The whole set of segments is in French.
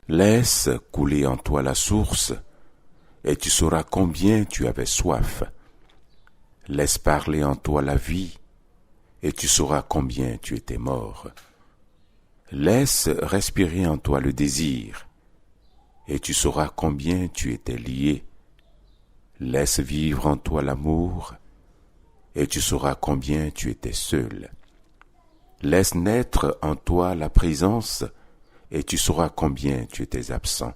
Laisse couler en toi la source, et tu sauras combien tu avais soif. Laisse parler en toi la vie, et tu sauras combien tu étais mort. Laisse respirer en toi le désir, et tu sauras combien tu étais lié. Laisse vivre en toi l'amour, et tu sauras combien tu étais seul. Laisse naître en toi la présence, et tu sauras combien tu étais absent.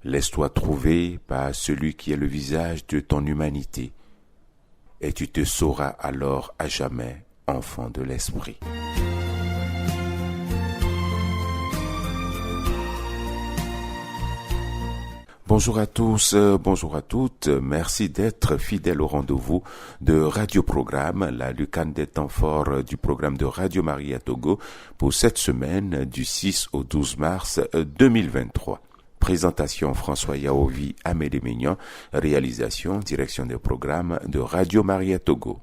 Laisse-toi trouver par celui qui est le visage de ton humanité, et tu te sauras alors à jamais enfant de l'Esprit. Bonjour à tous, bonjour à toutes. Merci d'être fidèles au rendez-vous de Radio-Programme, la lucane des temps forts du programme de Radio Maria Togo pour cette semaine du 6 au 12 mars 2023. Présentation François Yaovi, Amédée Mignon, réalisation, direction des programmes de Radio Maria Togo.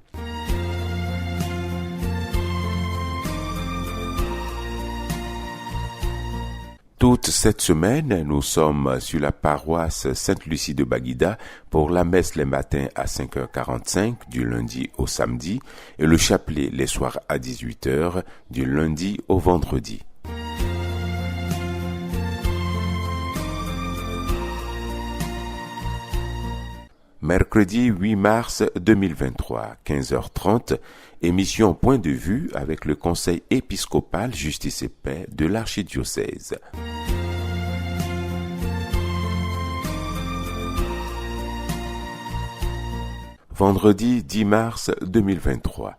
Toute cette semaine, nous sommes sur la paroisse Sainte-Lucie de Baguida pour la messe les matins à 5h45 du lundi au samedi et le chapelet les soirs à 18h du lundi au vendredi. Mercredi 8 mars 2023, 15h30, émission Point de vue avec le Conseil épiscopal Justice et Paix de l'archidiocèse. Vendredi 10 mars 2023,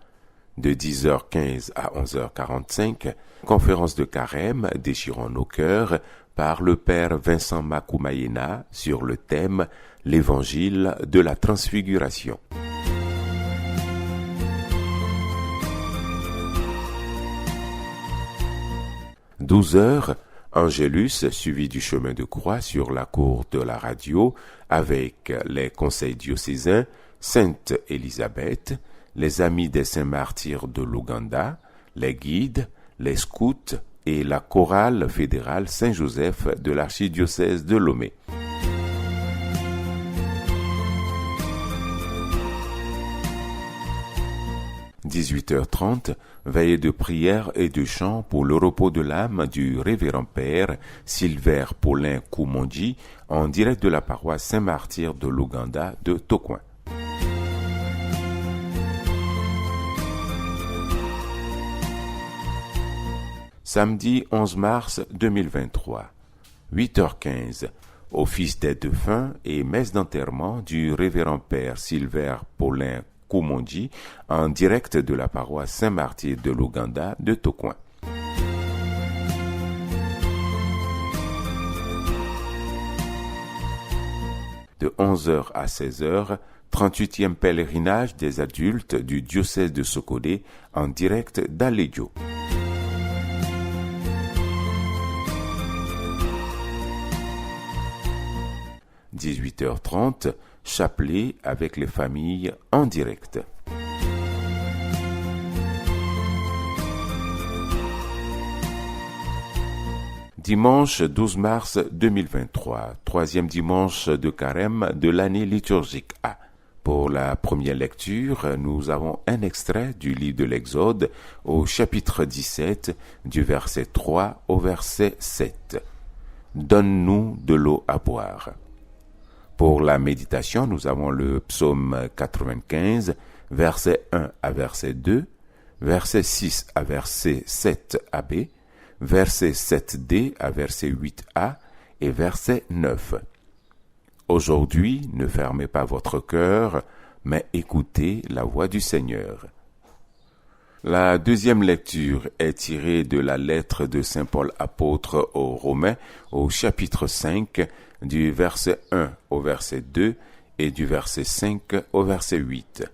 de 10h15 à 11h45, conférence de carême déchirant nos cœurs par le Père Vincent Makoumayena sur le thème « L'Évangile de la Transfiguration ». « 12h, Angélus suivi du chemin de croix sur la cour de la radio avec les conseils diocésains, Sainte Élisabeth, les amis des saints martyrs de l'Ouganda, les guides, les scouts et la chorale fédérale Saint-Joseph de l'archidiocèse de Lomé. « 18h30, veillée de prière et de chant pour le repos de l'âme du révérend père Sylvain Paulin Koumondi en direct de la paroisse Saint-Martyr de l'Ouganda de Tokoin. Samedi 11 mars 2023, 8h15, office des défunts et messe d'enterrement du révérend père Sylvain Paulin Koumondi en direct de la paroisse Saint-Martyr de l'Ouganda de Tokoin. De 11h à 16h, 38e pèlerinage des adultes du diocèse de Sokodé en direct d'Alédio. « 18h30, chapelet avec les familles en direct. Dimanche 12 mars 2023, troisième dimanche de carême de l'année liturgique A. Pour la première lecture, nous avons un extrait du livre de l'Exode au chapitre 17, du verset 3 au verset 7. Donne-nous de l'eau à boire. Pour la méditation, nous avons le psaume 95, verset 1 à verset 2, verset 6 à verset 7ab, verset 7d à verset 8a et verset 9. Aujourd'hui, ne fermez pas votre cœur, mais écoutez la voix du Seigneur. La deuxième lecture est tirée de la lettre de Saint Paul apôtre aux Romains au chapitre 5, du verset 1 au verset 2 et du verset 5 au verset 8.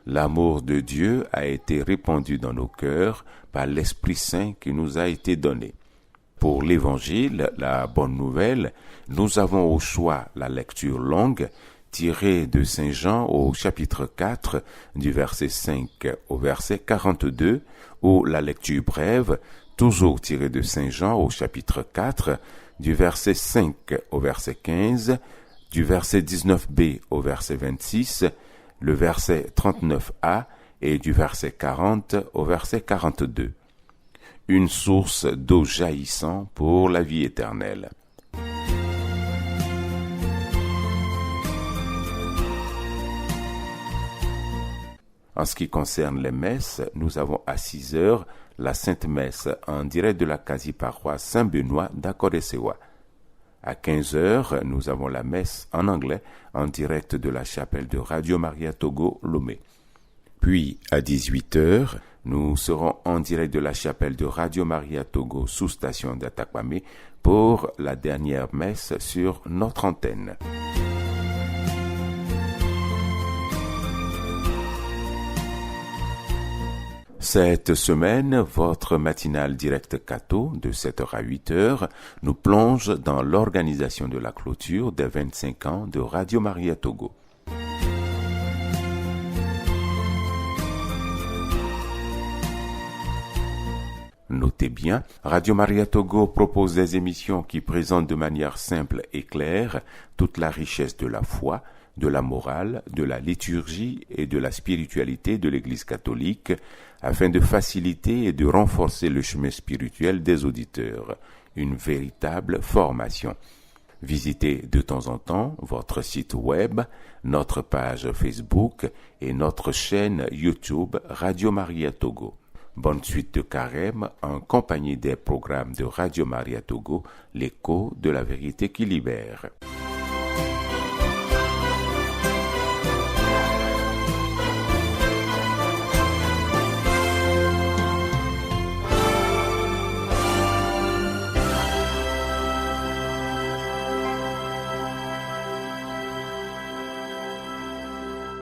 L'amour de Dieu a été répandu dans nos cœurs par l'Esprit Saint qui nous a été donné. Pour l'Évangile, la bonne nouvelle, nous avons au choix la lecture longue tirée de Saint Jean au chapitre 4, du verset 5 au verset 42, ou la lecture brève, toujours tirée de Saint Jean au chapitre 4, du verset 5 au verset 15, du verset 19b au verset 26, le verset 39a et du verset 40 au verset 42. Une source d'eau jaillissant pour la vie éternelle. En ce qui concerne les messes, nous avons à 6 heures la Sainte Messe en direct de la quasi-paroisse Saint-Benoît d'Akodesewa. À 15 heures, nous avons la messe en anglais en direct de la chapelle de Radio Maria Togo, Lomé. Puis, à 18 heures, nous serons en direct de la chapelle de Radio Maria Togo, sous-station d'Atakwame, pour la dernière messe sur notre antenne. Cette semaine, votre matinale direct Cato de 7h à 8h nous plonge dans l'organisation de la clôture des 25 ans de Radio Maria Togo. Notez bien, Radio Maria Togo propose des émissions qui présentent de manière simple et claire toute la richesse de la foi, de la morale, de la liturgie et de la spiritualité de l'Église catholique, afin de faciliter et de renforcer le chemin spirituel des auditeurs. Une véritable formation. Visitez de temps en temps votre site web, notre page Facebook et notre chaîne YouTube Radio Maria Togo. Bonne suite de carême en compagnie des programmes de Radio Maria Togo, l'écho de la vérité qui libère.